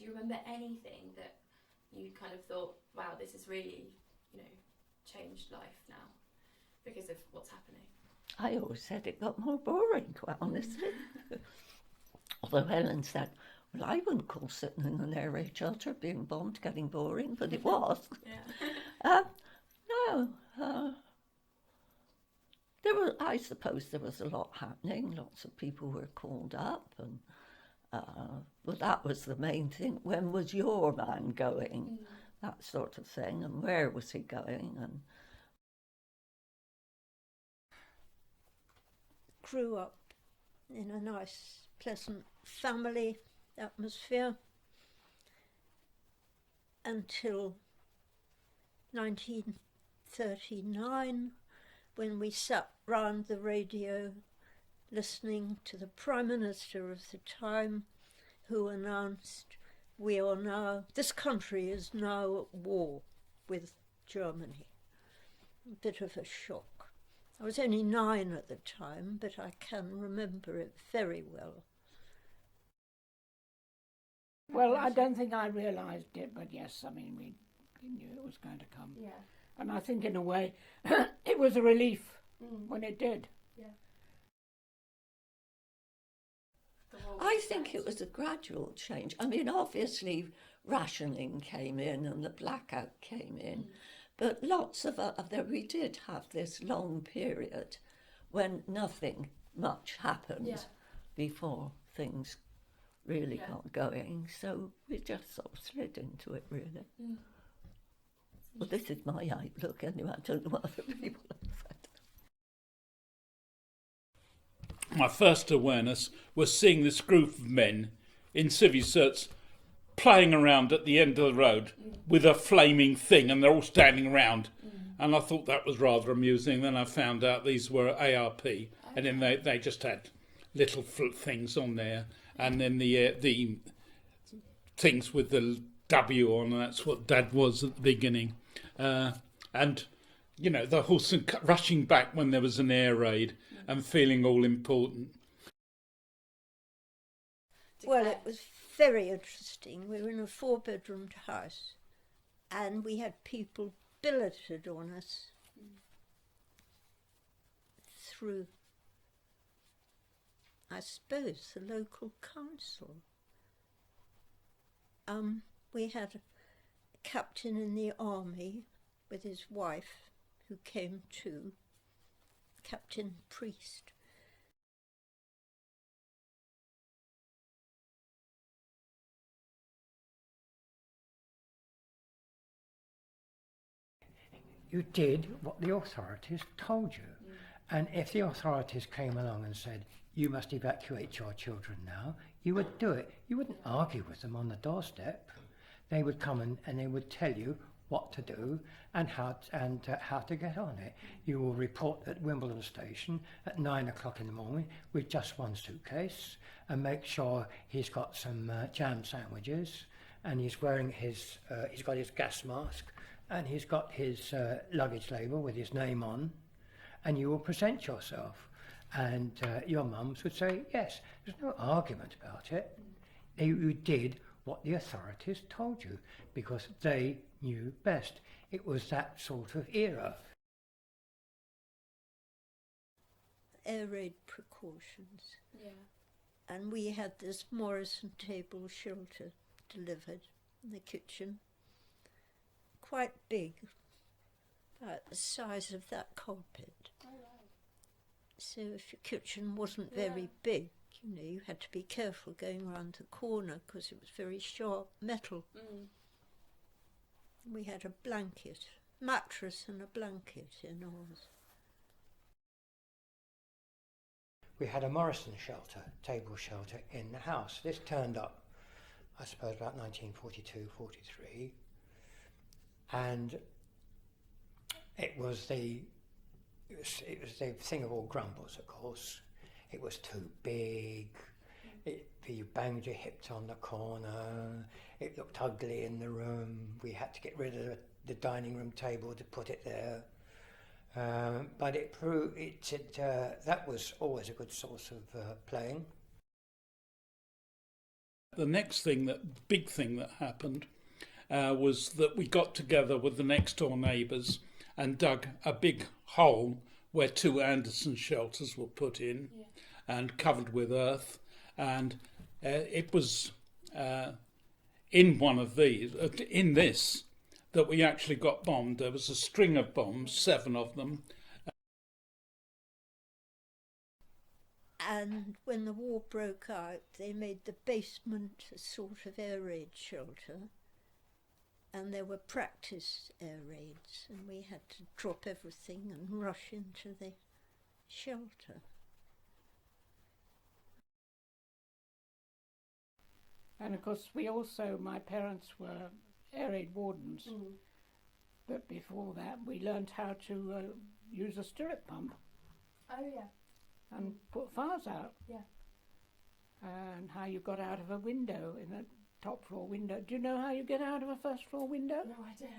Do you remember anything that you kind of thought, wow, this has really, changed life now because of what's happening? I always said it got more boring, quite honestly. Although Helen said, well, I wouldn't call sitting in an air raid shelter being bombed getting boring, but it was. I suppose there was a lot happening. Lots of people were called up, and but that was the main thing. When was your man going? That sort of thing, and where was he going? And grew up in a nice, pleasant family atmosphere until 1939, when we sat round the radio listening to the Prime Minister of the time, who announced, this country is now at war with Germany. A bit of a shock. I was only 9 at the time, but I can remember it very well. Well, I don't think I realised it, but yes, I mean, we knew it was going to come. Yeah. And I think in a way, it was a relief when it did. Yeah. I think it was a gradual change. I mean, obviously, rationing came in and the blackout came in. But lots of we did have this long period when nothing much happened before things really got going. So we just sort of slid into it, really. Well, this is my outlook anyway. I don't know what other people have said. My first awareness was seeing this group of men in civvy suits playing around at the end of the road with a flaming thing, and they're all standing around. And I thought that was rather amusing. Then I found out these were ARP, and then they just had little things on there, and then the things with the W on, and that's what Dad was at the beginning. And the horse rushing back when there was an air raid and feeling all important. Well, it was very interesting. We were in a 4-bedroomed house, and we had people billeted on us through, I suppose, the local council. We had a captain in the army with his wife who came too, Captain Priest. You did what the authorities told you. And if the authorities came along and said, you must evacuate your children now, you would do it. You wouldn't argue with them on the doorstep. They would come and they would tell you what to do and how to get on it. You will report at Wimbledon Station at 9 o'clock in the morning with just one suitcase, and make sure he's got some jam sandwiches, and he's wearing he's got his gas mask, and he's got his luggage label with his name on, and you will present yourself. And your mums would say, yes, there's no argument about it. You did what the authorities told you, because they knew best. It was that sort of era. Air raid precautions. Yeah. And we had this Morrison table shelter delivered in the kitchen. Quite big, about the size of that carpet. Oh, right. So if your kitchen wasn't very big, you had to be careful going around the corner because it was very sharp metal. We had a blanket, mattress and a blanket in ours. We had a Morrison shelter, table shelter in the house. This turned up, I suppose, about 1942, 43. And it was the thing of all grumbles, of course. It was too big. You banged your hips on the corner. It looked ugly in the room. We had to get rid of the dining room table to put it there. But it proved that was always a good source of playing. The next big thing that happened was that we got together with the next door neighbours and dug a big hole where 2 Anderson shelters were put in and covered with earth. And it was in one of these, in this, that we actually got bombed. There was a string of bombs, 7 of them. And when the war broke out, they made the basement a sort of air raid shelter. And there were practice air raids, and we had to drop everything and rush into the shelter. And of course, my parents were air raid wardens. But before that, we learnt how to use a stirrup pump. Oh, yeah. And put fires out. Yeah. And how you got out of a window, in a top floor window. Do you know how you get out of a first floor window? No idea.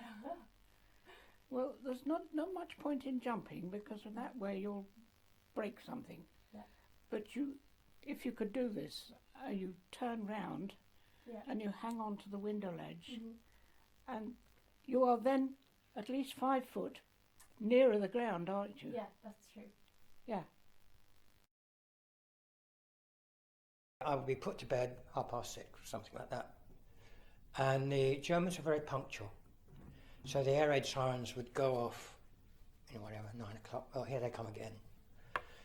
Well, there's not much point in jumping, because in that way you'll break something. Yeah. But if you could do this, you turn round and you hang on to the window ledge, and you are then at least 5 foot nearer the ground, aren't you? Yeah, that's true. Yeah. I would be put to bed 6:30, something like that. And the Germans are very punctual. So the air raid sirens would go off, 9 o'clock. Well, here they come again.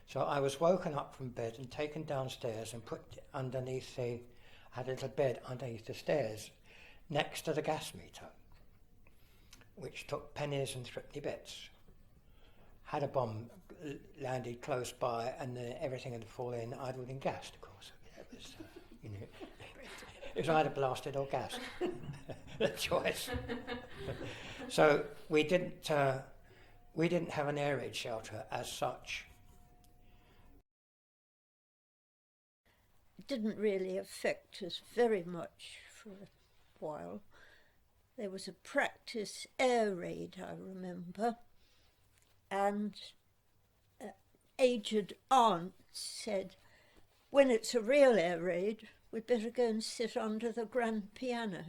So I was woken up from bed and taken downstairs and put underneath had a little bed underneath the stairs next to the gas meter, which took pennies and threepenny bits. Had a bomb landed close by and everything had fallen in, I'd been gassed, of course. It was, it was either blasted or gassed. The choice. So we didn't have an air raid shelter as such. It didn't really affect us very much for a while. There was a practice air raid, I remember, and an aged aunt said, when it's a real air raid, we'd better go and sit under the grand piano.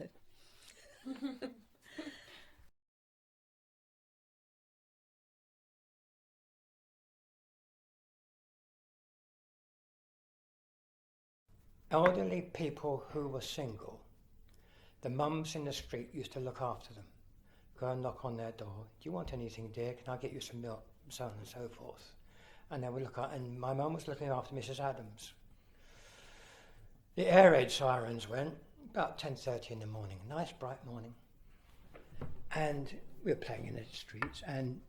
Elderly people who were single, the mums in the street used to look after them, go and knock on their door. Do you want anything, dear? Can I get you some milk? So on and so forth. And they would look at, and my mum was looking after Mrs. Adams. The air raid sirens went about 10:30 in the morning, nice bright morning. And we were playing in the streets, and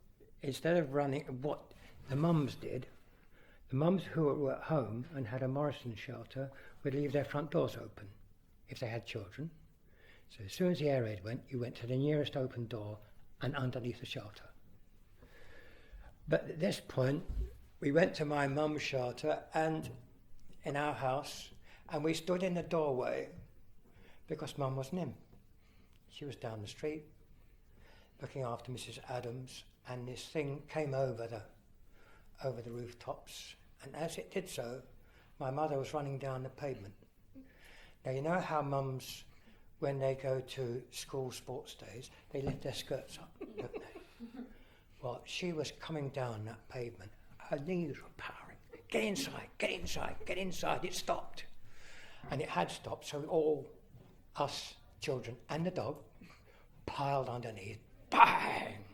instead of running, what the mums did, the mums who were at home and had a Morrison shelter would leave their front doors open if they had children. So as soon as the air raid went, you went to the nearest open door and underneath the shelter. But at this point, we went to my mum's shelter and in our house, and we stood in the doorway because Mum wasn't in. She was down the street looking after Mrs. Adams, and this thing came over the rooftops, and as it did so, my mother was running down the pavement. Now you know how mums, when they go to school sports days, they lift their skirts up, don't they? Well, she was coming down that pavement. Her knees were powering. Get inside, get inside, get inside. It stopped. And it had stopped, so all us children and the dog piled underneath. Bang!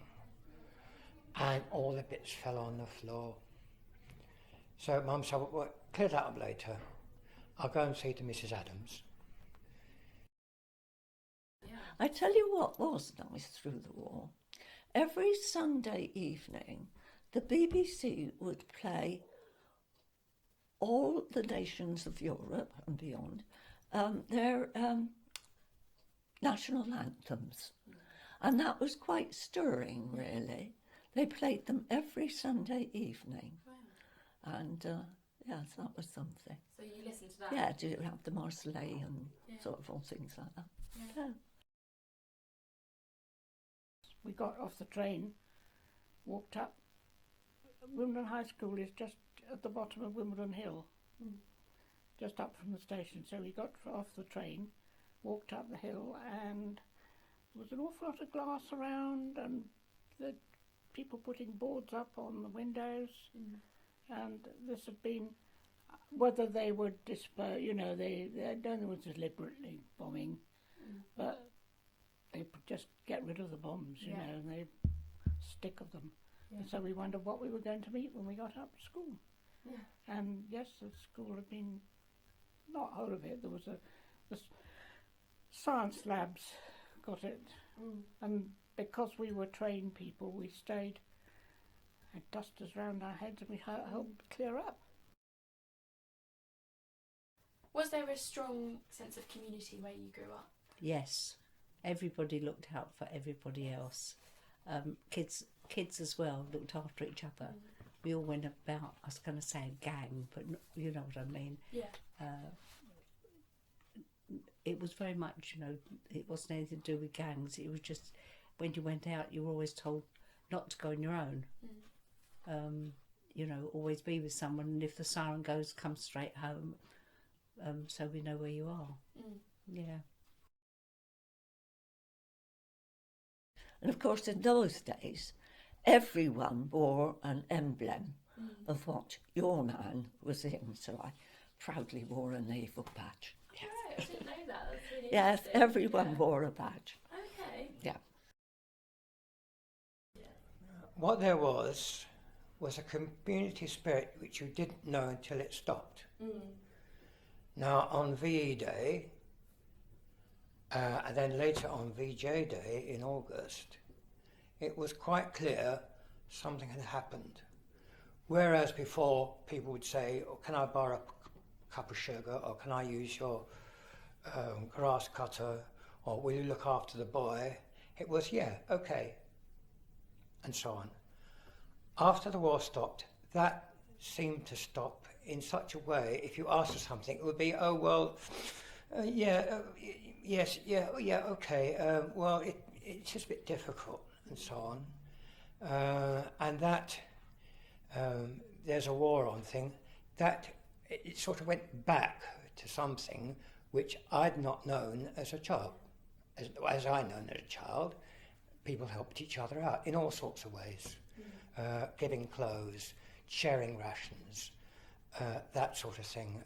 And all the bits fell on the floor. So Mum said, well, clear that up later. I'll go and see to Mrs. Adams. I tell you what was nice through the war. Every Sunday evening, the BBC would play all the nations of Europe and beyond their national anthems. And that was quite stirring, really. They played them every Sunday evening. Wow. And yes, that was something. So you listened to that? Yeah, do you have the Molesey and sort of all things like that? Yeah. We got off the train, walked up. Wimbledon High School is just at the bottom of Wimbledon Hill. just up from the station. So we got off the train, walked up the hill, and there was an awful lot of glass around, and the people putting boards up on the windows. And this had been, whether they would disperse, you know, they don't know it was deliberately bombing, but they just get rid of the bombs, you know, and they stick of them. And so we wondered what we were going to meet when we got up to school. And yes, the school had been, not whole of it, there was the science labs got it. And because we were trained people, we stayed, had dusters round our heads, and we helped clear up. Was there a strong sense of community where you grew up? Yes, everybody looked out for everybody else. Kids as well looked after each other. We all went about, I was going to say a gang, but you know what I mean. It was very much, you know, it wasn't anything to do with gangs. It was just when you went out, you were always told not to go on your own. You know, always be with someone, and if the siren goes, come straight home. So we know where you are. Yeah. And of course, in those days, everyone wore an emblem of what your man was in. So I proudly wore a naval badge. Right, I didn't know that. That's really Yes, interesting. everyone wore a badge. Okay. Yeah. What there was a community spirit which you didn't know until it stopped. Now on VE Day, and then later on VJ Day in August, it was quite clear something had happened. Whereas before people would say, oh, can I borrow a cup of sugar, or can I use your grass cutter, or will you look after the boy? It was, yeah, okay, and so on. After the war stopped, that seemed to stop in such a way, if you asked for something, it would be, oh, well, yes, okay, well, it's just a bit difficult, and so on. And that, there's a war on thing, that it sort of went back to something which I'd not known as a child. As I known as a child, people helped each other out in all sorts of ways. Giving clothes, sharing rations, that sort of thing.